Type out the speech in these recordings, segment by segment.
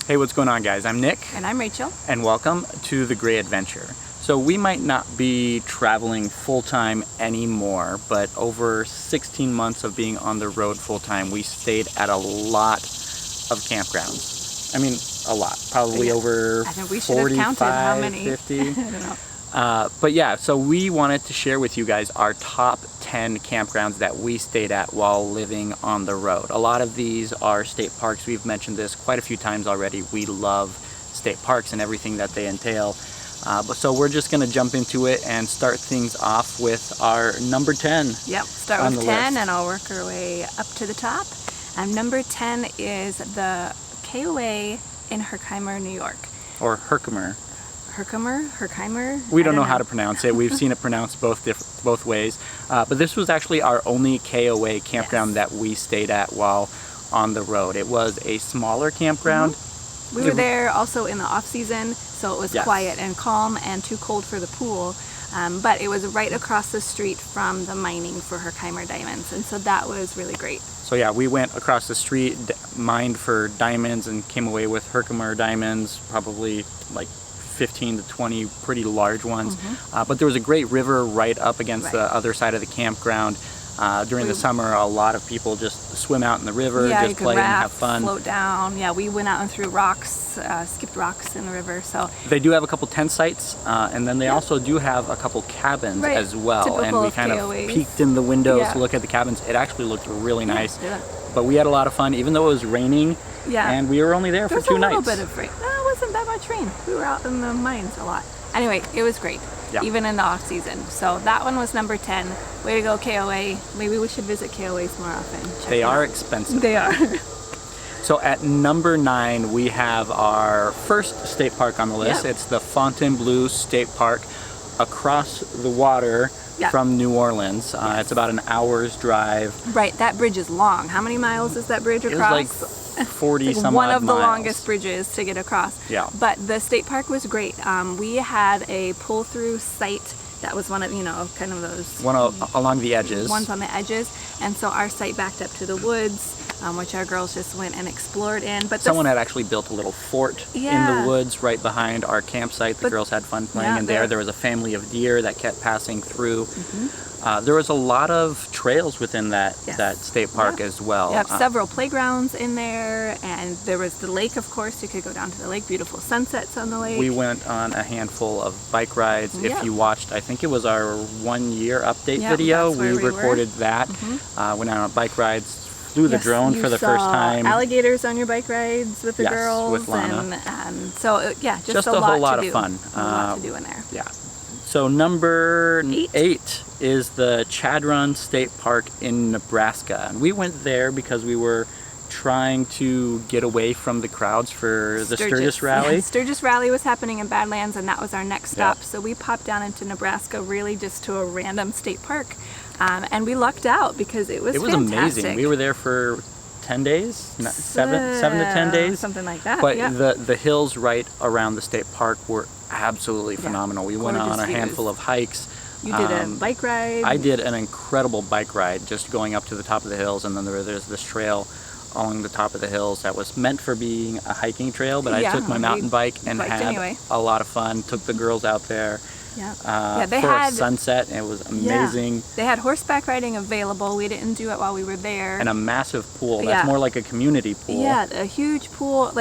Hey, what's going on, guys? I'm Nick. And I'm Rachel. And welcome to The Great Adventure. So we might not be traveling full-time anymore, but over 16 months of being on the road full-time, we stayed at a lot of campgrounds. I mean, a lot. Probably over 45, 50. I don't know. But yeah, so we wanted to share with you guys our top 10 campgrounds that we stayed at while living on the road. A lot of these are state parks. We've mentioned this quite a few times already. We love state parks and everything that they entail. So we're just going to jump into it and start things off with our number 10. Yep, start with 10 and I'll work our way up to the top. Number 10 is the KOA in Herkheimer, New York. Or Herkheimer. Herkheimer? We don't know how to pronounce it. We've seen it pronounced both ways. But this was actually our only KOA campground that we stayed at while on the road. It was a smaller campground. We were there also in the off season, so it was quiet and calm and too cold for the pool. But it was right across the street from the mining for Herkheimer diamonds, and so that was really great. So yeah, we went across the street, mined for diamonds, and came away with Herkheimer diamonds, probably like 15 to 20 pretty large ones. But there was a great river right up against the other side of the campground. During the summer, a lot of people just swim out in the river, just play and have fun. Float down. Yeah, we went out and threw rocks, skipped rocks in the river. So they do have a couple tent sites, and then they also do have a couple cabins as well. Typical and we kind KOAs. of peeked in the windows to look at the cabins. It actually looked really nice. But we had a lot of fun, even though it was raining. And we were only there for 2 nights. There was a little bit of rain. No, it wasn't that much rain. We were out in the mines a lot. Anyway, it was great, even in the off season. So that one was number 10. Way to go, KOA. Maybe we should visit KOAs more often. They are expensive. They are. So at number 9, we have our first state park on the list. It's the Fontainebleau State Park across the water from New Orleans. It's about an hour's drive. Right, that bridge is long. How many miles is that bridge across? It was like 40 some odd miles. One of the longest bridges to get across. Yeah. But the state park was great. We had a pull-through site that was one of, kind of those... One along the edges. Ones on the edges. And so our site backed up to the woods, which our girls just went and explored in. But someone had actually built a little fort in the woods right behind our campsite. The girls had fun playing in there. There was a family of deer that kept passing through. There was a lot of trails within that state park as well. You have several playgrounds in there, and there was the lake, of course. You could go down to the lake. Beautiful sunsets on the lake. We went on a handful of bike rides. If you watched, I think it was our 1-year update video. We recorded that. Went out on bike rides. Flew the drone for the first time. Alligators on your bike rides with the girls. With Lana. And so just a whole lot of fun. A lot to do in there. Yeah. So number 8 is the Chadron State Park in Nebraska. And we went there because we were trying to get away from the crowds for the Sturgis Rally. Sturgis Rally was happening in Badlands, and that was our next stop. So we popped down into Nebraska really just to a random state park. And we lucked out because it was fantastic. Amazing. We were there for 10 days, 7 to 10 days. Something like that. But the hills right around the state park were absolutely phenomenal. We went on a handful of hikes. You did a bike ride. I did an incredible bike ride, just going up to the top of the hills, and then there's this trail along the top of the hills that was meant for being a hiking trail, but I took my mountain bike and had a lot of fun. Took the girls out there. They had sunset, and it was amazing. They had horseback riding available. We didn't do it while we were there. And a massive pool. That's more like a community pool. Yeah, a huge pool.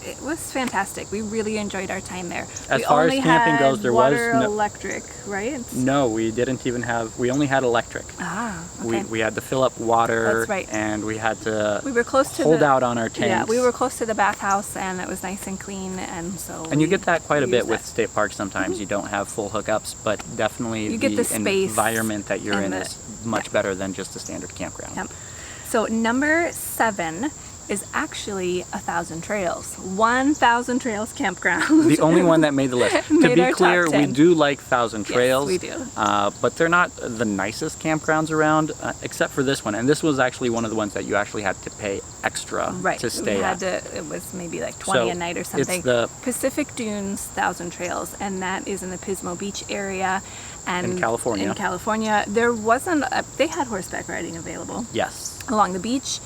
It was fantastic. We really enjoyed our time there. As far as camping goes, there was no electric, right? No, we didn't even have. We only had electric. Okay. We had to fill up water. That's right. And we had to. We were close to hold out on our tanks. Yeah, we were close to the bathhouse, and it was nice and clean, and so. And you get that quite a bit with state parks. Sometimes you don't have full hookups, but definitely you get the space environment that you're in is much better than just a standard campground. Yep. So number 7 is actually 1,000 Trails. 1,000 Trails Campground. The only one that made the list. To be clear, we do like 1,000 Trails. Yes, we do. But they're not the nicest campgrounds around, except for this one. And this was actually one of the ones that you actually had to pay extra to stay at. It was maybe like 20 a night or something. It's the Pacific Dunes 1,000 Trails, and that is in the Pismo Beach area. And in California. In California. There wasn't, they had horseback riding available. Yes. Along the beach,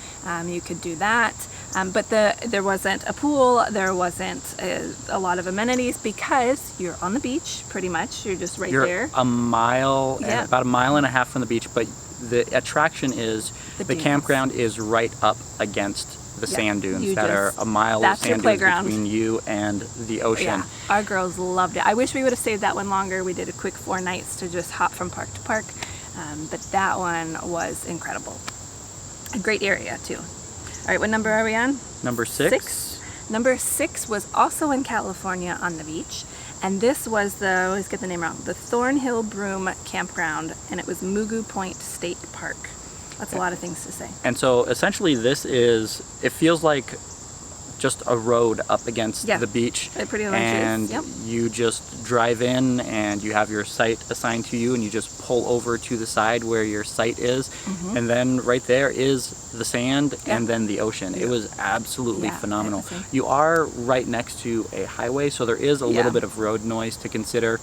you could do that. But there wasn't a pool, there wasn't a lot of amenities because you're on the beach pretty much. You're just right there. You're a mile, about a mile and a half from the beach, but the attraction is the campground is right up against the sand dunes that are a mile of sand dunes between you and the ocean. Yeah, our girls loved it. I wish we would have stayed that one longer. We did a quick 4 nights to just hop from park to park, but that one was incredible. A great area too. All right, what number are we on? Number 6. Number 6 was also in California on the beach, and this was I always get the name wrong, the Thornhill Broome Campground, and it was Mugu Point State Park. That's a lot of things to say. And so essentially it feels like just a road up against the beach. It pretty much and is. Yep. You just drive in and you have your site assigned to you and you just pull over to the side where your site is. And then right there is the sand and then the ocean. It was absolutely phenomenal. You are right next to a highway, so there is a little bit of road noise to consider.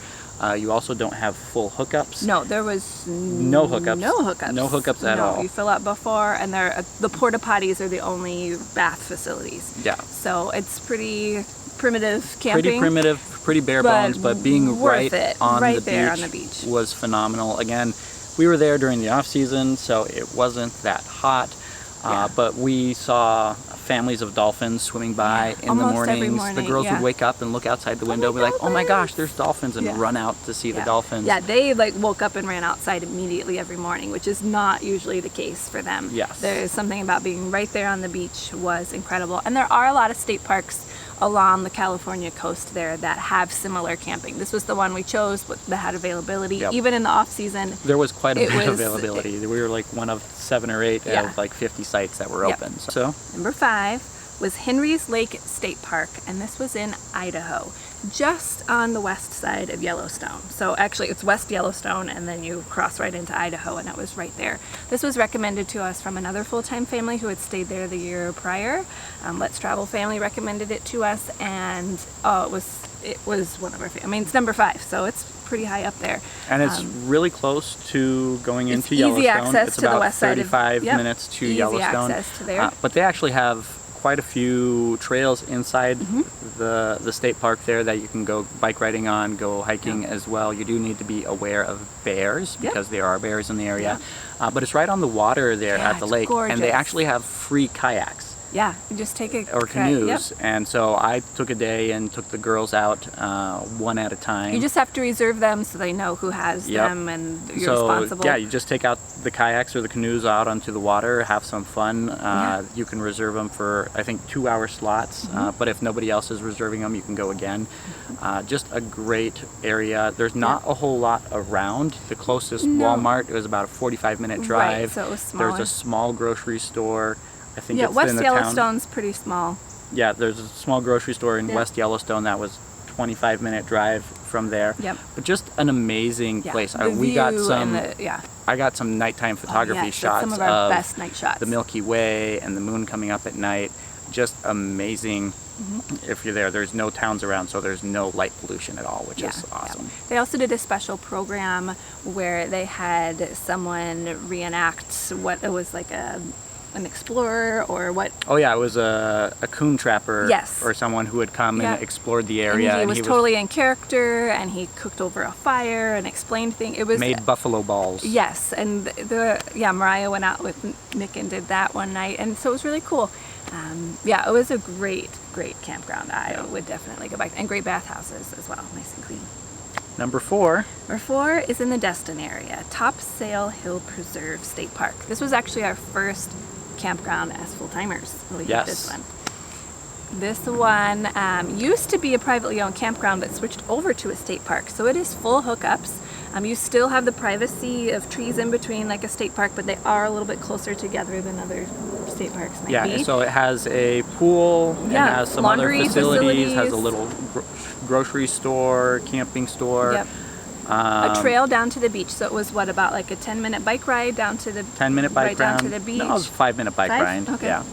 You also don't have full hookups. No, there was no hookups. No hookups. No hookups at all. You fill up before, and the porta potties are the only bath facilities. Yeah. So it's pretty primitive camping. Pretty primitive, pretty bare bones, but being right on the beach was phenomenal. Again, we were there during the off season, so it wasn't that hot. But we saw families of dolphins swimming by in the mornings. Every morning. The girls would wake up and look outside the window and be like, oh my gosh, there's dolphins, and run out to see the dolphins. Yeah, they woke up and ran outside immediately every morning, which is not usually the case for them. Yes. There's something about being right there on the beach was incredible. And there are a lot of state parks along the California coast there that have similar camping. This was the one we chose that had availability. Even in the off season, there was quite a bit of availability. We were like one of 7 or 8 out of like 50 sites that were open. So number 5 was Henry's Lake State Park, and this was in Idaho, just on the west side of Yellowstone. So actually it's West Yellowstone, and then you cross right into Idaho, and it was right there. This was recommended to us from another full-time family who had stayed there the year prior. Let's Travel family recommended it to us, and it was one of our favorites. I mean, it's number 5, so it's pretty high up there. And it's really close to going into Yellowstone. Easy access it's to about the west side 35 minutes to Yellowstone. Access to there. But they actually have quite a few trails inside the state park there that you can go bike riding on, go hiking as well. You do need to be aware of bears because there are bears in the area. But it's right on the water there at the lake, gorgeous. and they actually have free kayaks. Yeah, you just take a or canoes, and so I took a day and took the girls out one at a time. You just have to reserve them so they know who has them, and you're responsible. Yeah, you just take out the kayaks or the canoes out onto the water, have some fun. You can reserve them for, I think, 2-hour slots, but if nobody else is reserving them, you can go again. Just a great area. There's not a whole lot around. The closest Walmart was about a 45-minute drive. Right, so it was smaller. There's a small grocery store. I think it's West in the Yellowstone's town. pretty small. Yeah, there's a small grocery store in West Yellowstone that was 25-minute drive from there. But just an amazing place. We got some. I got some nighttime photography shots some of our best night shots. The Milky Way and the moon coming up at night. Just amazing. If you're there, there's no towns around, so there's no light pollution at all, which is awesome. They also did a special program where they had someone reenact what it was like an explorer or what. Oh yeah, it was a coon trapper or someone who had come and explored the area. And he was totally in character, and he cooked over a fire and explained things. It was made buffalo balls. Yes, and Mariah went out with Nick and did that one night, and so it was really cool. It was a great campground. I would definitely go back, and great bathhouses as well, nice and clean. Number 4. Number 4 is in the Destin area, Topsail Hill Preserve State Park. This was actually our first campground as full-timers. We did this one. This one used to be a privately owned campground, but switched over to a state park. So it is full hookups. You still have the privacy of trees in between like a state park, but they are a little bit closer together than other state parks might be. So it has a pool, it has some other facilities, has a little grocery store, camping store. A trail down to the beach. So it was about like a 10-minute bike ride down to the 10-minute bike ride down to the beach. No, it was a 5-minute bike ride. Okay. Yeah.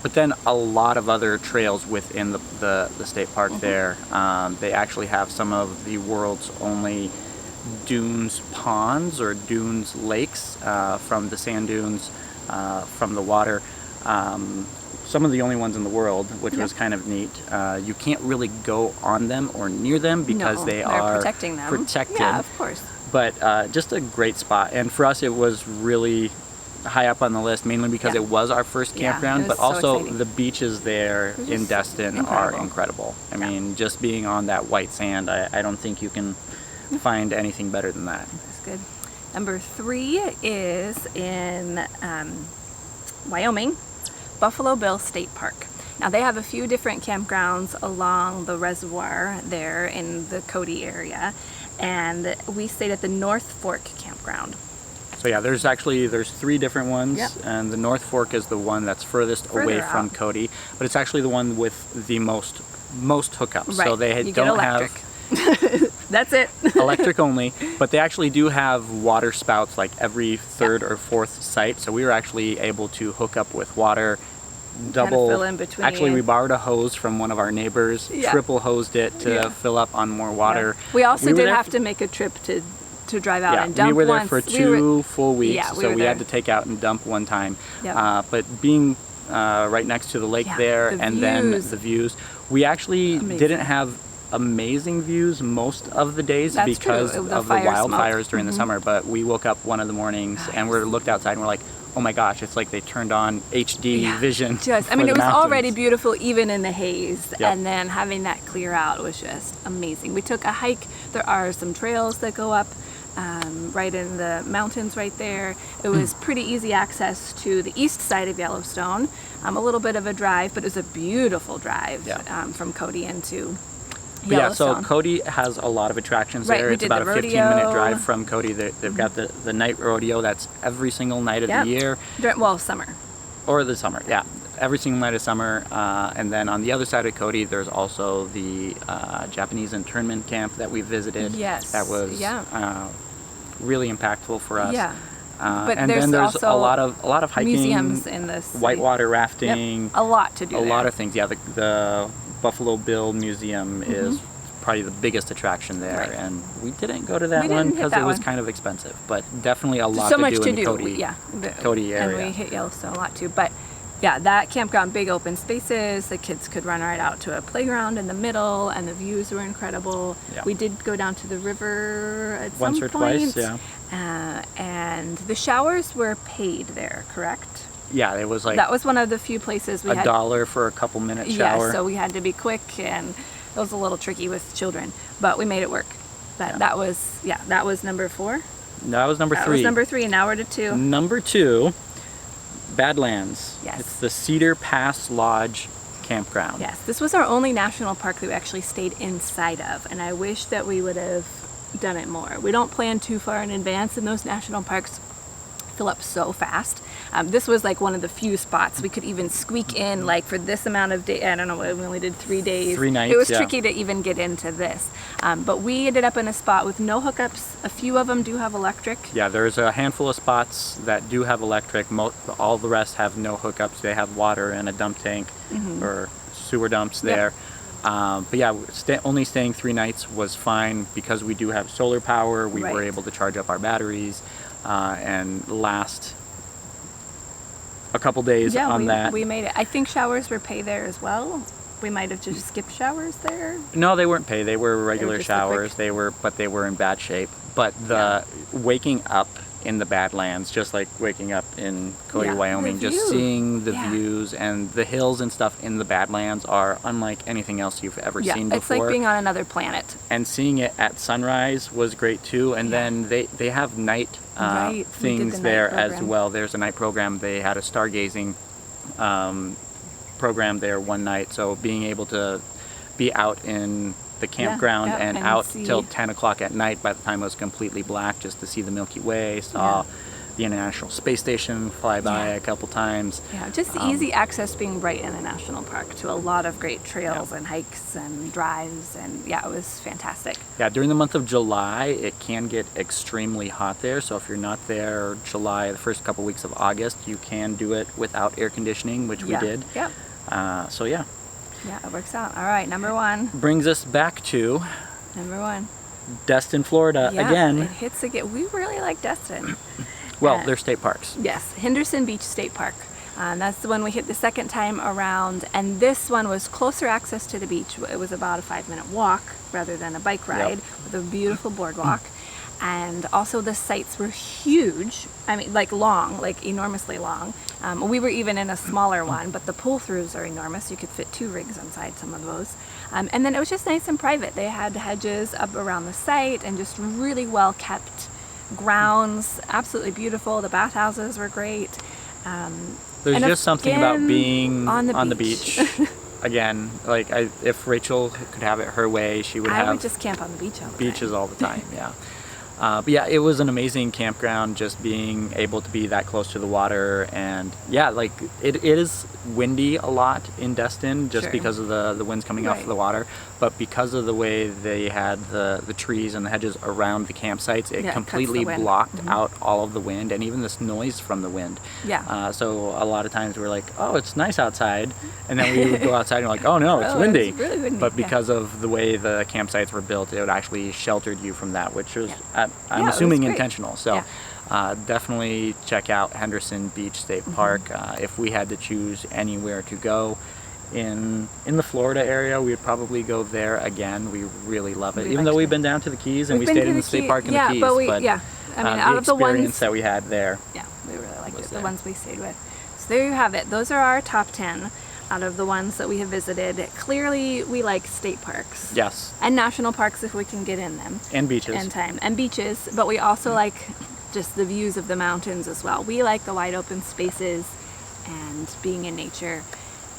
But then a lot of other trails within the state park there. They actually have some of the world's only dunes ponds or dunes lakes from the sand dunes from the water. some of the only ones in the world, which was kind of neat. You can't really go on them or near them because they are protecting them. Protected. Yeah, of course. But just a great spot. And for us, it was really high up on the list, mainly because it was our first campground, but also the beaches there in Destin are incredible. I mean, just being on that white sand, I don't think you can find anything better than that. That's good. Number 3 is in Wyoming, Buffalo Bill State Park. Now they have a few different campgrounds along the reservoir there in the Cody area, and we stayed at the North Fork Campground. So yeah, there's 3 different ones, and the North Fork is the one that's furthest away from Cody, but it's actually the one with the most hookups. Right. So they you don't get electric. have That's it. electric only, but they actually do have water spouts like every 3rd or 4th site. So we were actually able to hook up with water. Double. Fill in between. Actually, we borrowed a hose from one of our neighbors. Triple hosed it to fill up on more water. We also did have to make a trip to drive out and dump. We were there once. for 2 full weeks, Yeah, so we had to take out and dump one time. Yep. But being right next to the lake there, then the views, we actually didn't have amazing views most of the days because of the wildfires during the summer. But we woke up one of the mornings and we looked outside and we're like, oh my gosh, it's like they turned on HD vision. I mean, it was already beautiful even in the haze, and then having that clear out was just amazing. We took a hike. There are some trails that go up right in the mountains right there. It was pretty easy access to the east side of Yellowstone. A little bit of a drive, but it was a beautiful drive from Cody into Yellowstone. So Cody has a lot of attractions there. It's about a 15-minute drive from Cody. They've got the night rodeo. That's every single night of the year. Summer. Or the summer, every single night of summer. And then on the other side of Cody, there's also the Japanese internment camp that we visited. Yes. That was really impactful for us. Yeah. But and then there's a lot of hiking, museums in this whitewater rafting. A lot to do. A lot of things. Yeah, the Buffalo Bill Museum is probably the biggest attraction there, and we didn't go to that one because it was kind of expensive. But definitely a lot to do in the Cody area. And we hit Yellowstone a lot too. But yeah, that campground, big open spaces. The kids could run right out to a playground in the middle, and the views were incredible. Yeah. We did go down to the river at once some or point. twice. And the showers were paid there, correct? Yeah, it was like that was one of the few places we had $1 for a couple minute shower. Yeah, so we had to be quick, and it was a little tricky with children, but we made it work. But that was number 4. That was number 3. That was number 3, and now we're to 2. Number 2, Badlands. Yes. It's the Cedar Pass Lodge Campground. Yes, this was our only national park that we actually stayed inside of, and I wish that we would have done it more. We don't plan too far in advance, and those national parks fill up so fast. This was like one of the few spots we could even squeak in, like for this amount of day. I don't know, we only did 3 days. 3 nights. It was tricky to even get into this. But we ended up in a spot with no hookups. A few of them do have electric. Yeah, there's a handful of spots that do have electric. All the rest have no hookups. They have water and a dump tank or sewer dumps there. But yeah, only staying 3 nights was fine because we do have solar power. We were able to charge up our batteries and last a couple days on that. We made it. I think showers were paid there as well. We might have just skipped showers there. No, they weren't paid. They were regular showers. They were in bad shape. But the waking up in the Badlands, just like waking up in Cody, Wyoming, just seeing the views and the hills and stuff in the Badlands are unlike anything else you've ever seen before. It's like being on another planet. And seeing it at sunrise was great too. And then they have night things there as well. There's a night program. They had a stargazing program there one night. So being able to be out in the campground and out till 10 o'clock at night by the time it was completely black, just to see the Milky Way, saw the International Space Station fly by a couple times. Yeah, just easy access being right in a national park to a lot of great trails and hikes and drives, and it was fantastic. Yeah, during the month of July, it can get extremely hot there, so if you're not there July, the first couple weeks of August, you can do it without air conditioning, which we did. So yeah. Yeah, it works out. All right, number 1. Brings us back to number 1. Destin, Florida again. It hits again. We really like Destin. Well, they're state parks. Yes, Henderson Beach State Park. That's the one we hit the second time around, and this one was closer access to the beach. It was about a 5-minute walk rather than a bike ride, with a beautiful boardwalk. And also the sites were huge. I mean, like long, like enormously long. We were even in a smaller one, but the pull-throughs are enormous. You could fit 2 rigs inside some of those. And then it was just nice and private. They had hedges up around the site and just really well kept grounds. Absolutely beautiful. The bathhouses were great. There's just something about being on the beach. Again, like if Rachel could have it her way, she would have. I would just camp on the beach all the time. Beaches all the time, yeah. But yeah, it was an amazing campground, just being able to be that close to the water. And yeah, like it is windy a lot in Destin, just because of the winds coming off of the water. But because of the way they had the trees and the hedges around the campsites, it completely blocked out all of the wind and even this noise from the wind. Yeah. So a lot of times we're like, oh, it's nice outside. And then we would go outside and we're like, oh no, it's windy. It's really windy. But because of the way the campsites were built, it actually sheltered you from that, which was, I'm assuming, intentional. So definitely check out Henderson Beach State Park. If we had to choose anywhere to go in the Florida area, we would probably go there again. We really love it. Even though we've been down to the Keys and we stayed in the state park in the Keys. But I mean, out of the ones that we had there. Yeah, we really liked it, the ones we stayed with. So there you have it. Those are our top 10 out of the ones that we have visited. Clearly, we like state parks. Yes. And national parks if we can get in them. And beaches. And time. And beaches, but we also like just the views of the mountains as well. We like the wide open spaces and being in nature.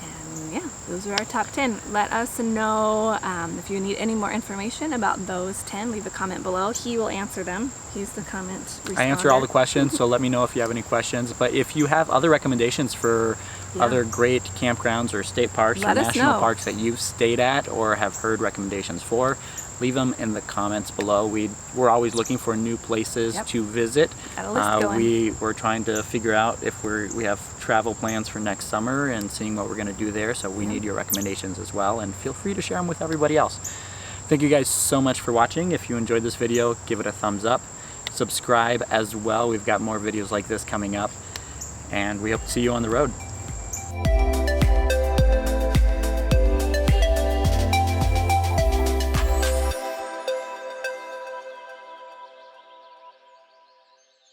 And yeah, those are our top 10. Let us know if you need any more information about those 10. Leave a comment below. He will answer them. He's the comment responder. I answer all the questions, so let me know if you have any questions. But if you have other recommendations for other great campgrounds or state parks or national parks that you've stayed at or have heard recommendations for, leave them in the comments below. We're always looking for new places to visit. Got a list going. We're trying to figure out if we have travel plans for next summer and seeing what we're going to do there, so we need your recommendations as well, and feel free to share them with everybody else. Thank you guys so much for watching. If you enjoyed this video, give it a thumbs up. Subscribe as well. We've got more videos like this coming up, and we hope to see you on the road.